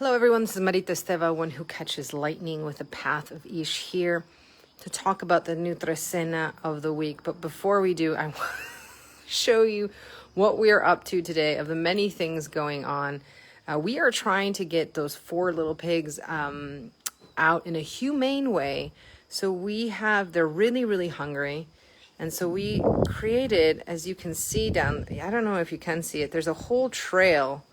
Hello everyone, this is Marita Esteva, one who catches lightning with the path of Ish, here to talk about the new Trecena of the week. But before we do, I want to show you what we are up to today of the many things going on. We are trying to get those 4 little pigs out in a humane way. So they're really, really hungry. And so we created, as you can see down, I don't know if you can see it, there's a whole trail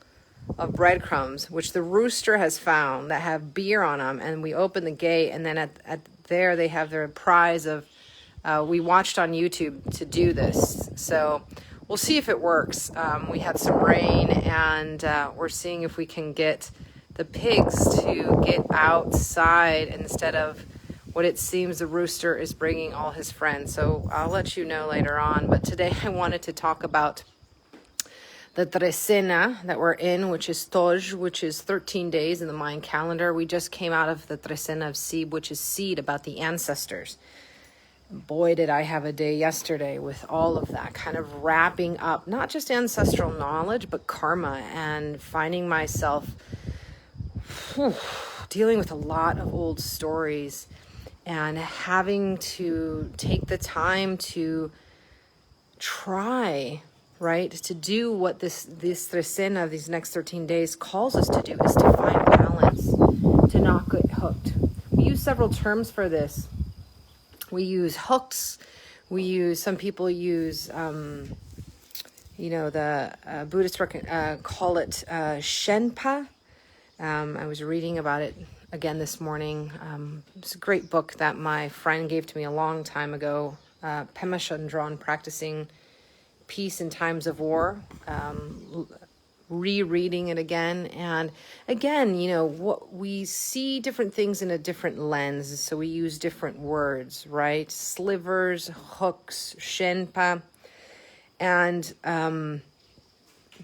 of breadcrumbs, which the rooster has found, that have beer on them. And we open the gate, and then at there they have their prize of, we watched on YouTube to do this. So we'll see if it works. We had some rain, and we're seeing if we can get the pigs to get outside instead of what it seems the rooster is bringing all his friends. So I'll let you know later on. But today I wanted to talk about the Trecena that we're in, which is TOJ, which is 13 days in the Mayan calendar. We just came out of the Trecena of Seed, which is seed, about the ancestors. Boy, did I have a day yesterday with all of that, kind of wrapping up, not just ancestral knowledge, but karma, and finding myself dealing with a lot of old stories and having to take the time to try, right, to do what this Trecena, these next 13 days, calls us to do, is to find balance, to not get hooked. We use several terms for this. We use hooks. Some people use, the Buddhists call it Shenpa. I was reading about it again this morning. It's a great book that my friend gave to me a long time ago, Pema Chodron, Practicing Peace in Times of War, rereading it again. And again, what we see different things in a different lens. So we use different words, right? Slivers, hooks, shenpa. And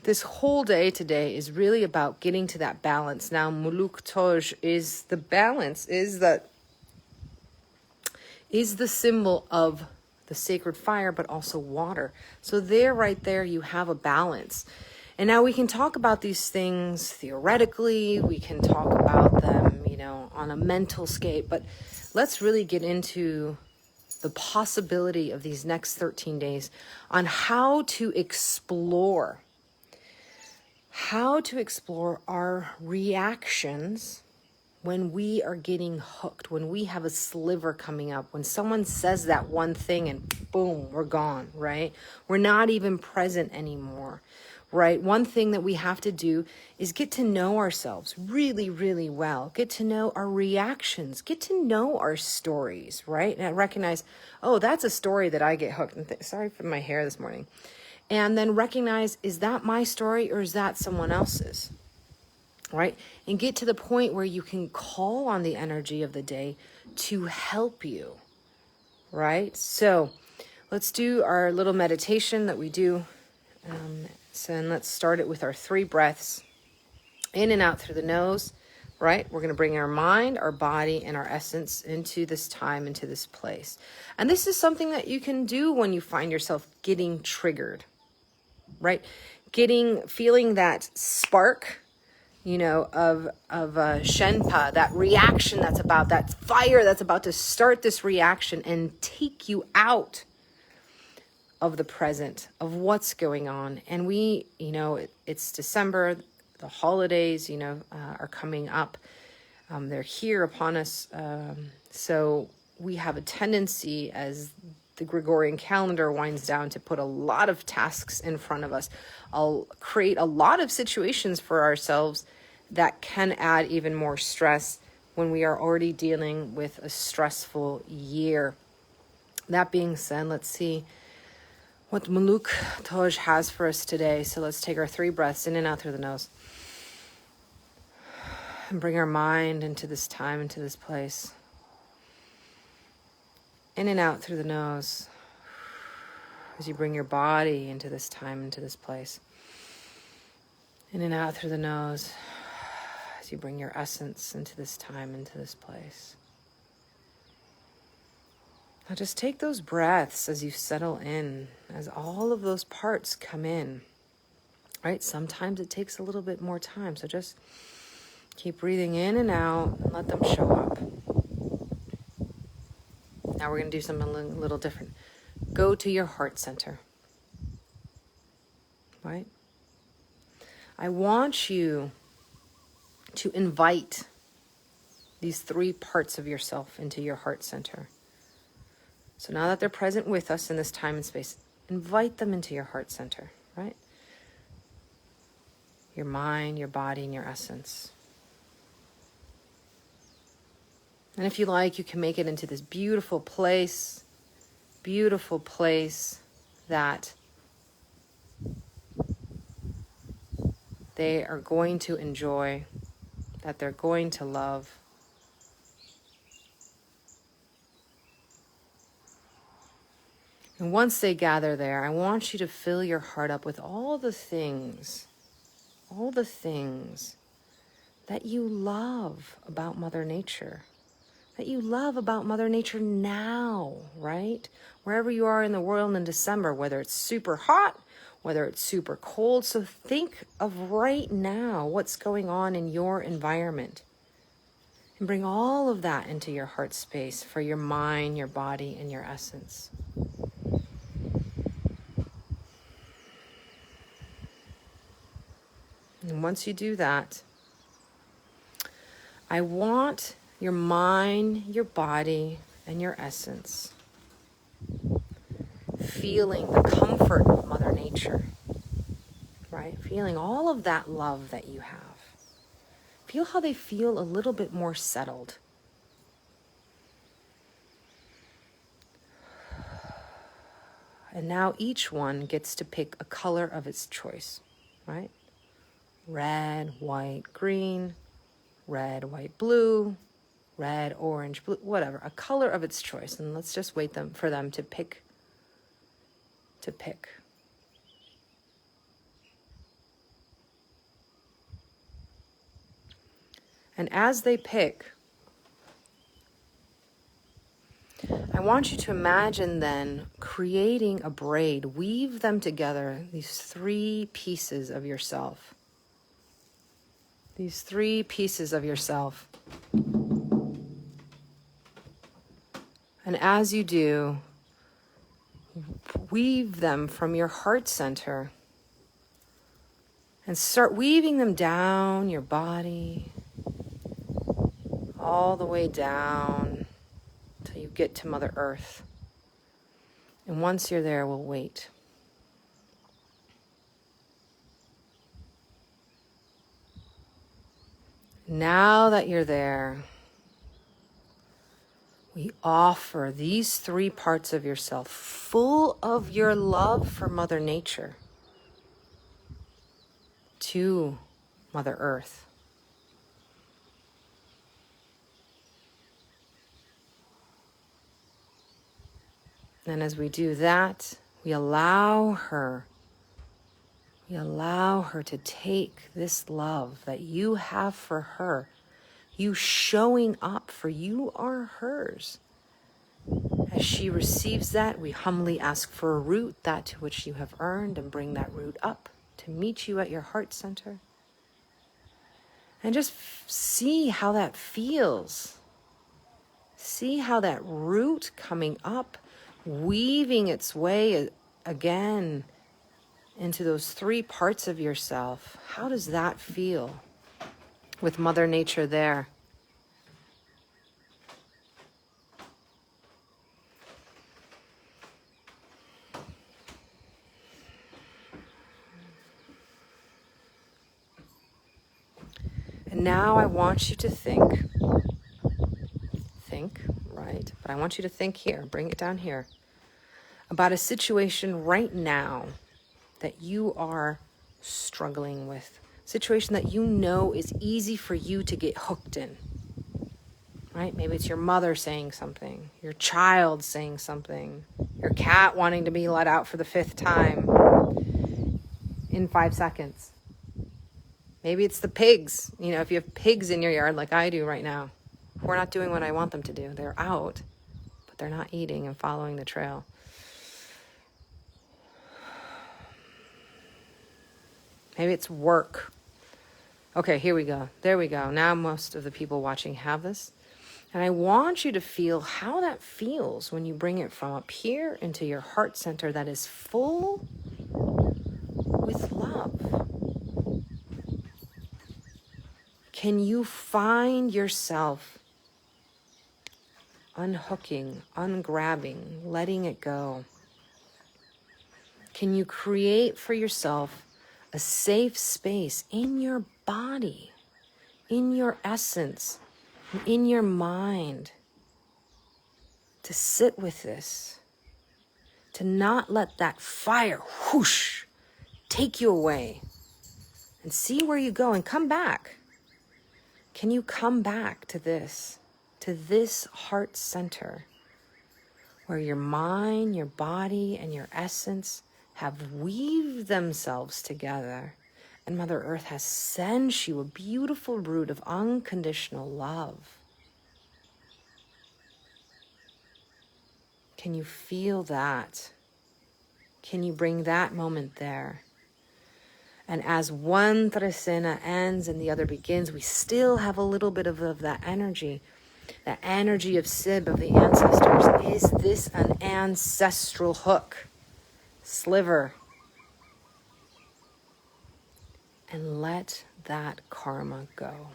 this whole day today is really about getting to that balance. Now, MULUC TOJ is the balance, is the symbol of the sacred fire, but also water. So right there, you have a balance. And now we can talk about these things theoretically. We can talk about them, on a mental scale. But let's really get into the possibility of these next 13 days on how to explore our reactions when we are getting hooked, when we have a sliver coming up, when someone says that one thing and boom, we're gone, right? We're not even present anymore, right? One thing that we have to do is get to know ourselves really, really well, get to know our reactions, get to know our stories, right? And I recognize, oh, that's a story that I get hooked. Sorry for my hair this morning. And then recognize, is that my story or is that someone else's? Right? And get to the point where you can call on the energy of the day to help you, right? So let's do our little meditation that we do. And let's start it with our 3 breaths, in and out through the nose, right? We're going to bring our mind, our body, and our essence into this time, into this place. And this is something that you can do when you find yourself getting triggered, right? Feeling that spark, of Shenpa, that reaction that's about, that fire that's about to start this reaction and take you out of the present, of what's going on. And we, it's December, the holidays, are coming up. They're here upon us. So we have a tendency, as the Gregorian calendar winds down, to put a lot of tasks in front of us. I'll create a lot of situations for ourselves that can add even more stress when we are already dealing with a stressful year. That being said, let's see what MULUC TOJ has for us today. So let's take our 3 breaths in and out through the nose. And bring our mind into this time, into this place. In and out through the nose. As you bring your body into this time, into this place. In and out through the nose. As you bring your essence into this time, into this place. Now just take those breaths as you settle in, as all of those parts come in, right? Sometimes it takes a little bit more time. So just Keep breathing in and out and let them show up. Now we're going to do something a little different. Go to your heart center. Right? I want you to invite these 3 parts of yourself into your heart center. So now that they're present with us in this time and space, invite them into your heart center, right? Your mind, your body, and your essence. And if you like, you can make it into this beautiful place that they are going to enjoy, that they're going to love. And once they gather there, I want you to fill your heart up with all the things that you love about Mother Nature, that you love about Mother Nature now, right? Wherever you are in the world in December, whether it's super hot, whether it's super cold. So think of right now what's going on in your environment. And bring all of that into your heart space for your mind, your body, and your essence. And once you do that, I want your mind, your body, and your essence feeling the comfort of Mother Nature, right? Feeling all of that love that you have. Feel how they feel a little bit more settled. And now each one gets to pick a color of its choice, right? Red, white, green, red, white, blue, red, orange, blue, whatever, a color of its choice. And let's just wait for them to pick. And as they pick, I want you to imagine then creating a braid, weave them together, these 3 pieces of yourself. These 3 pieces of yourself. And as you do, weave them from your heart center and start weaving them down your body, all the way down till you get to Mother Earth. And once you're there, we'll wait. Now that you're there, we offer these 3 parts of yourself full of your love for Mother Nature to Mother Earth. And as we do that, we allow her to take this love that you have for her, you showing up for you are hers. As she receives that, we humbly ask for a root, that to which you have earned, and bring that root up to meet you at your heart center. And just see how that feels. See how that root coming up, weaving its way again into those 3 parts of yourself. How does that feel with Mother Nature there? And now I want you to think, right? But I want you to think here, bring it down here, about a situation right now that you are struggling with, situation that you know is easy for you to get hooked in, right? Maybe it's your mother saying something, your child saying something, your cat wanting to be let out for the 5th time in 5 seconds. Maybe it's the pigs. You know, if you have pigs in your yard like I do right now, who are not doing what I want them to do. They're out, but they're not eating and following the trail. Maybe it's work. Okay, here we go. There we go. Now most of the people watching have this. And I want you to feel how that feels when you bring it from up here into your heart center that is full with love. Can you find yourself unhooking, ungrabbing, letting it go? Can you create for yourself a safe space in your body, in your essence, in your mind, to sit with this, to not let that fire whoosh take you away, and see where you go and come back. Can you come back to this heart center where your mind, your body, and your essence have weaved themselves together, and Mother Earth has sent you a beautiful root of unconditional love? Can you feel that? Can you bring that moment there? And as one Trecena ends and the other begins, we still have a little bit of that energy of Sib, of the ancestors. Is this an ancestral hook? Sliver. And let that karma go.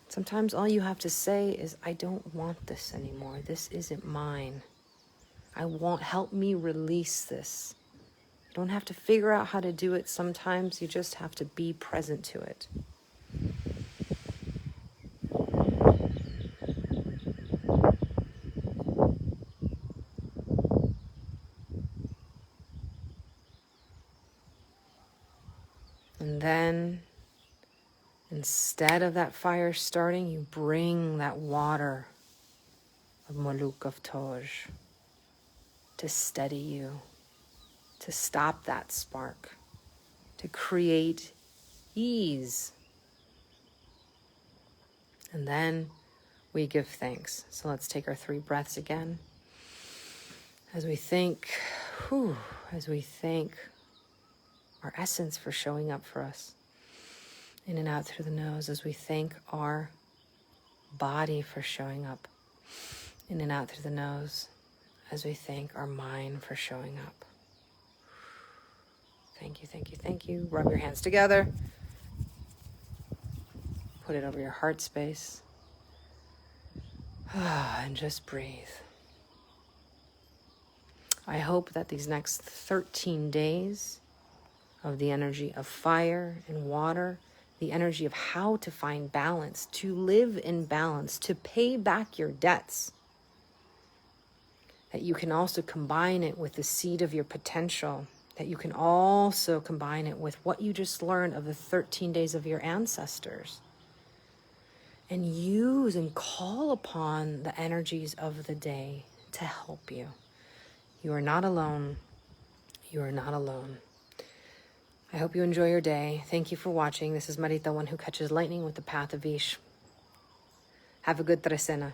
Sometimes all you have to say is, I don't want this anymore. This isn't mine. Help me release this. You don't have to figure out how to do it. Sometimes you just have to be present to it. And then, instead of that fire starting, you bring that water of MULUC, of TOJ, to steady you, to stop that spark, to create ease. And then we give thanks. So let's take our 3 breaths again. As we thank our essence for showing up for us. In and out through the nose, as we thank our body for showing up. In and out through the nose, as we thank our mind for showing up. Thank you, thank you, thank you. Rub your hands together. Put it over your heart space. And just breathe. I hope that these next 13 days of the energy of fire and water, the energy of how to find balance, to live in balance, to pay back your debts, that you can also combine it with the seed of your potential, that you can also combine it with what you just learned of the 13 days of your ancestors, and use and call upon the energies of the day to help you. You are not alone. You are not alone. I hope you enjoy your day. Thank you for watching. This is Marita, one who catches lightning with the path of Ish. Have a good Trecena.